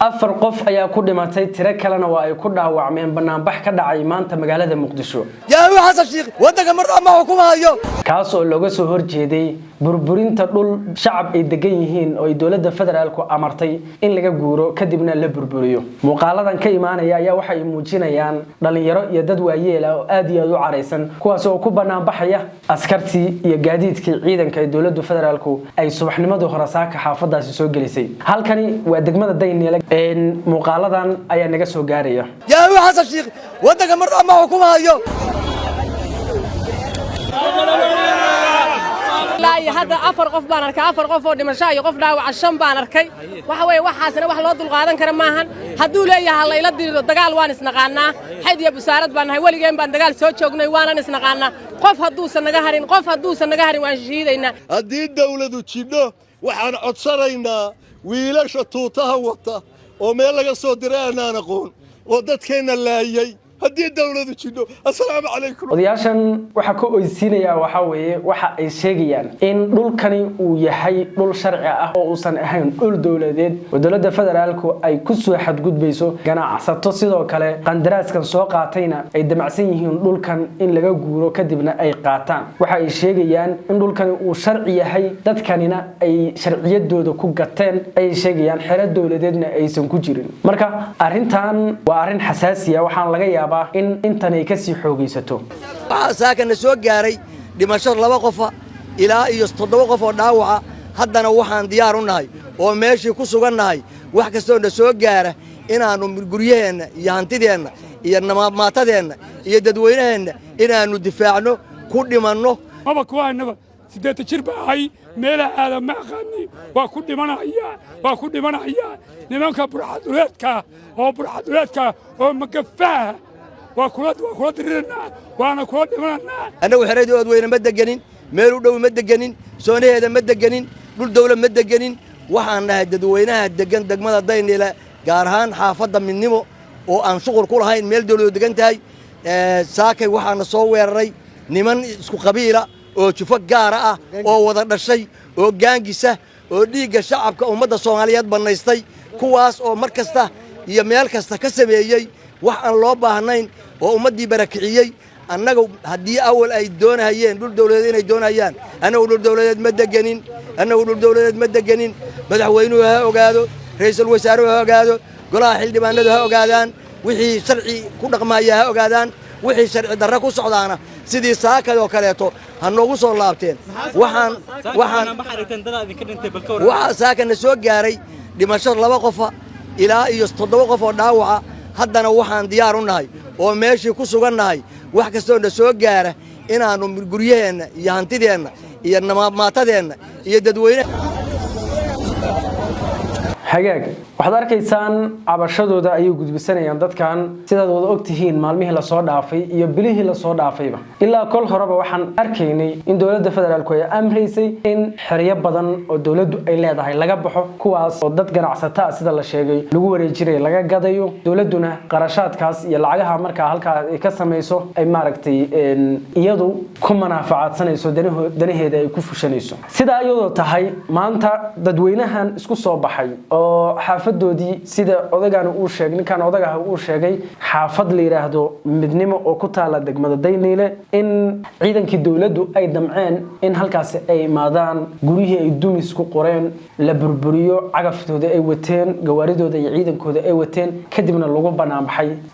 afar qof ayaa ku dhimatay tiro kalena waa ay ku dhaawacmeen banaanbax ka dhacay maanta magaalada Muqdisho jaawi xasan sheekh wadanka mar ama xukumayo kaas oo looga soo horjeeday burburinta dhul shacab ay degan yihiin oo ay dawladda federaalku amartay in laga guuro kadibna la burburiyo muuqaaladan ka imaanaya ayaa waxa ay muujinayaan dhalinyaro iyo dad waayeel ah oo aad iyo aad u careysan kuwaas oo ku banaanbaxaya askartii iyo gaadiidkii ciidanka ee dawladda federaalku ay subaxnimadii hore saaka xaafadaasi soo gelisay halkani waa degmada Daynile muuqaaladan ayaa naga soo gaaraya jaawi xasan sheekh wadanka mar ama xukumayo هذا أفر قف بانرك أفر قف ودمشاي قف داو عشان بانركي وحوي وحاسنا وحلا دول قادن كرماهن هدول يا هلا يلدي الدجال وانس نقانا حد يا بسارد بان هاي ولي جيم بان دجال سوتش وجني وانا نس نقانا قف هدوس النجاهرين قف هدوس النجاهرين وانشيدينا هدي الدولة تشيله وحن عطسرينا ويلاش توتها وطه وميلك صدرنا نقول ودتكنا اللي هدي الدولة تشيله السلام عليكم odayaashan waxa ku oysiinaya waxa weeye waxa ay sheegayaan in dhulkani uu yahay dhul sharci ah oo uusan ahayn dhul dawladeed oo dawladda federaalku ay ku soo xadgudbayso ganacsato sidoo kale qandaraaskan soo qaatayna ay damacsan yihiin dhulkan in laga guuro kadibna ay qaataan waxa ay sheegayaan in dhulkani uu sharci yahay dadkanina ay sharciyadooda ku gateen ay sheegayaan xeer dawladeedna aysan ku jirin marka arintan waa arin xasaasi ah waxaan laga yaabaa in intan ay ka sii xoogaysato saakana soo gaaray dhimasho laba qof ilaa iyo 7 qof oo dhaawaca haddana waxaan diyaar u nahay oo meeshii ku sugannahay wax kastoo na soo gaara inaanu guryaheena iyo hantideena iyo maatadeena iyo dadweynaheena inaanu difaacno ku dhimanno maba kuwaanaba 8 jir baa meelaha aadam ma aqaani waa ku dhimanaya nimanka burxaduleedka oo magafaa وكلاد درنا وأنا كلاد دمنا أنا وحريدي أدوينا مدجنين ميلو دو مدجنين سوني هذا مدجنين دول دولة مدجنين وحنا هدوينا هدجن دجمنا ضاين إلى جارهان حافظة من نمو وأن شغل كل هاي ميل دولة دجنت هاي ساكي وحنا صور ري نمن سكو قبيلة وشوفك جارة أو وضع الشيء وجانجسة وديج الشعب كأمة الصوماليات بالنيستي كواس أو مركزته يميل كسته كسبيجي waxaan loo baahnayn oo ummadii barakiciyay annaga hadii awal ay doonayeen dhul dawladeed inay doonayaan anagu dhul dawladeed ma deganin madaxweynuhu ha ogaado ra'iisul wasaaruhu ha ogaado golaha xildhibaanadu ha ogaadaan wixii sharci ku dhaqmaya ha ogaadaan wixii sharci darro ku socdaana sidii saakadoo kaleeto ha noogu soo laabteen waxa saakana soo gaaray dhimasho laba qof ilaa iyo 7 qof oo dhaawaca haddana waxaan diyaar u nahay oo meeshii ku sugannahay wax kastoo na soo gaara inaanu guryaheena iyo hantideena iyo maatadeena iyo dadweynaha hagaag waxaad arkaysaan cabashadooda ay gudbisanayaan dadkan sidaad wada ogtihiin maalmihii la soo dhaafay iyo bilihii la soo dhaafayba ilaa kol horeba waxaan arkaynay in dawladda federaalku ay amraysay in xiriyo badan oo dawladdu ay leedahay laga baxo kuwaas oo dad ganacsato sida la sheegay lagu wareejiray laga gadayo dawladduna qarashaadkaas iyo lacagaha marka halka ay ka sameeyso ay maaragtay iyadu ku manaafacaadsanayso danaheeda ay ku fushanayso sida iyadoo tahay maanta dadweynahan isku soo baxay oo xaafadoodii sida odagaan uu sheegay ninkan odaga uu sheegay xaafad la yiraahdo midnimo oo ku taala degmada Daynile in ciidankii dawladdu ay damceen in halkaas ay imaadaan guriyihii ay dumis ku qoreen la burburiyo cagaftooda ay wateen gawaaridooda iyo ciidankooda ay wateen kadibna lagu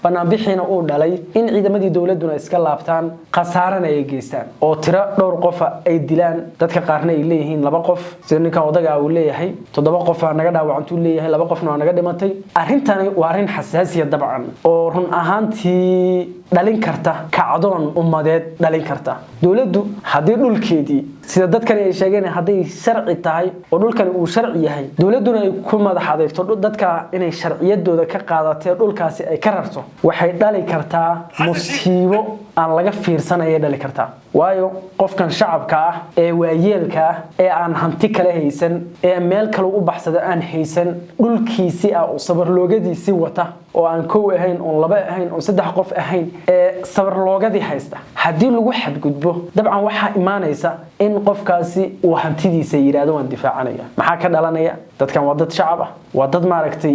banaanbixina uu dhalay in ciidamadii dawladuna iska laabtaan qasaarana ay geystaan oo tiro dhowr qof ay dilaan dadka qaarna ay leeyihiin 2 qof sida ninkan odaga uu leeyahay 7 qof naga dhaawacantu leeyahay 2 qofna naga dhimatay arintani waa arin xasaasiya dabcan oo run ahaantii dhalin karta kacdoon ummadeed dhalin karta dawladdu hadii dhulkeedii sida dadkan ay sheegeen hadii sharci tahay oo dhulkan uu sharci yahay dawladduna ay ku madax adeegto dadka inay sharciyadooda ka qaadato dhulkaasi ay ka rarto waxay dhali kartaa musiibo aan laga fiirsanay dhali kartaa waayo qofkan shacabka ah ee waayeelka ah ee aan hanti kale haysan ee meel kale u baxsada aan haysan dhulkiisi ah oo sabar loogadiisi wata oo aan koow ahayn oo 2 ahayn oo 3 qof ahayn ee sabar loogadii haysta hadii lagu xadgudbo dabcan waxa iimaanaysa in qofkaasi uu hantidiisa yiraahdo waan difaacanaya maxaa ka dhalanaya dadkan waa dad shacab ah waa dad maaragtay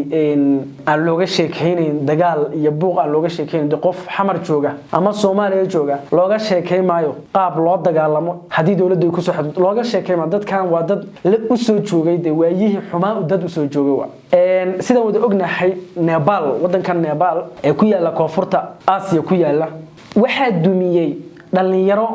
aan looga sheekeynayn dagaal iyo buuq aan looga sheekeynayn qof xamar jooga ama Soomaaliya jooga looga sheekeymayo qaab loo dagaalamo hadii dawladdu ku soo xadud looga sheekeyma dadkan waa dad la u soo joogay waayihii xumaa u dad u soo joogay sida wada ognahay Nepal wadankan Nepal ee ku yaala koonfurta Aasiya ku yaala waxa dumiyay dhalinyaro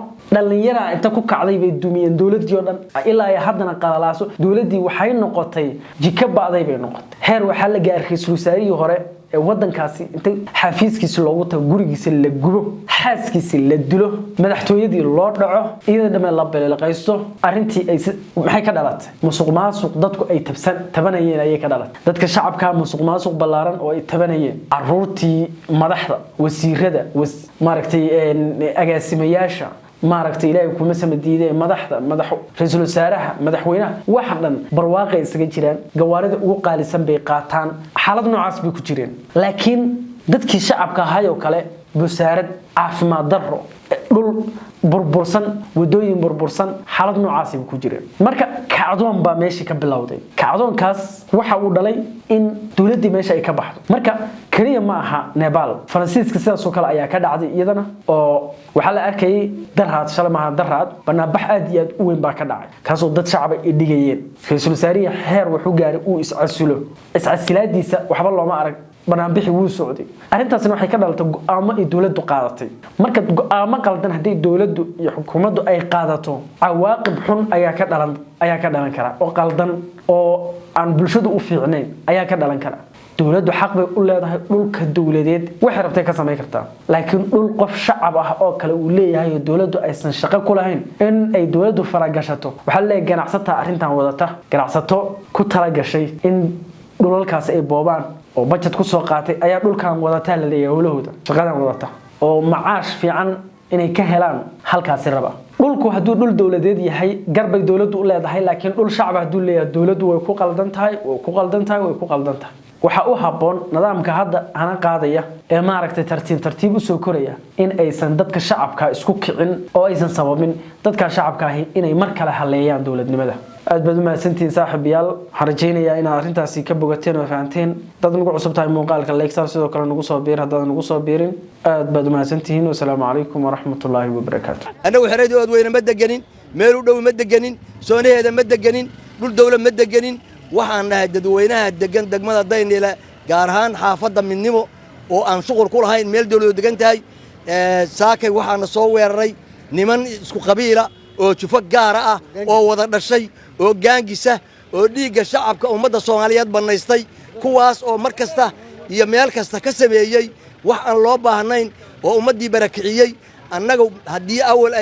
inta ku kacday bay dumiyeen dawladii oo dhan ilaa ay haddana qalalaaso dawladii waxay noqotay jika baaday bay noqotay heer waxa la gaaray ra'iisul wasaarihii hore ee wadankaasi inta xafiiskiisa loogu tago gurigiisa la gubo xaaskiisa la dilo madaxtooyadii loo dhaco iyada dhammaan la beelqaysto arintii ay maxay ka dhalatay musuqmaasuq dadku ay tabanayeen ayay ka dhalatay dadka shacabka musuqmaasuq ballaaran oo ay tabanayeen caruurtii madaxda wasiirada maaragtay agaasimayaasha maaragtay ilaahay kuma samadiiday madaxda ra'iisul wasaaraha madaxweynaha waxa dhan barwaaqay isaga jiraan gawaarida ugu qaalisan bay qaataan xaalad noocaas bay ku jireen laakiin dadkii shacabka ahaa oo kale busaarad caafimaad darro dhul burbursan wadooyin burbursan xaalad noocaas ay ku jireen marka kacdoon baa meeshii ka bilowday kacdoonkaas waxa uu dhalay in dawladii meesha ay ka baxdo marka kaliya ma aha Nepal Faransiiska sidaas oo kale ayaa ka dhacday iyadana oo waxa la arkay darhaad shalmaha darhaad banaanbax aad iyo aad u weyn baa ka dhacay kaasoo dad shacab ay dhigayeen ra'iisul wasaarihi heer wuxuu gaaray uu iscasilaadiisa waxba looma arag banaanbixi wuu socday arintaasna waxay ka dhalatay go'aamo ay dawladdu qaadatay marka go'aamo qaldan hadii dawladdu iyo xukuumaddu ay qaadato cawaaqib xun ayaa ka dhalan kara oo qaldan oo aan bulshadu u fiicnayn ayaa ka dhalan kara dawladdu xaq bay u leedahay dhulka dawladeed waxay rabtay ka sameyn kartaa laakiin dhul qof shacab ah oo kale uu leeyahay dawladdu aysan shaqo ku lahayn in ay dawladdu faragashato waxa la ganacsataa arintan wadata ganacsato ku tala gashay in dhulalkaas ay boobaan oo budget ku soo qaatay ayaa dhulkan wadata la leeyahay howlahooda shaqadan wadata oo macaash fiican inay ka helaan halkaas raba dhulku haduu dhul dawladeed yahay garbay dawladdu u leedahay laakiin dhul shacab haduu leeyahay dawladdu way ku qaldan tahay waxa uu haboon nidaamka hadda ana qaadaya ee maaragtay tartiib u soo koraya in aysan dadka shacabka isku kicin oo aysan sababin dadka shacabka ah inay mar kale haleeyaan dawladnimada aad baad u mahadsantiin saaxiibayaal waxaan rajaynayaa inaad arrintaasi ka bogateen oo fahanteen dad nagu cusub tahay muuqaalka like sidoo kale nagu soo biir haddii nagu soo biirin aad baad u mahadsantihiin wassalaamu calaykum waraxmatullaahi wabarakaatuh anagu xeradii ood weyna ma deganin meel u dhow ma deganin soonaheeda ma deganin dhul dawlad ma deganin waxaan nahay dadweynaha degan degmada Daynila gaar ahaan xaafadda Midnimo oo aan shuqul ku lahayn meel dawlad degan tahay saakay waxaan soo weeraray niman isku qabiila oo jufo gaar ah oo wada dhashay oo gaangisa oo dhiiga shacabka ummadda Soomaaliyeed banaystay kuwaas oo markasta iyo meel kasta ka sameeyay wax aan loo baahnayn oo ummadii barakiciyay annagu hadii awal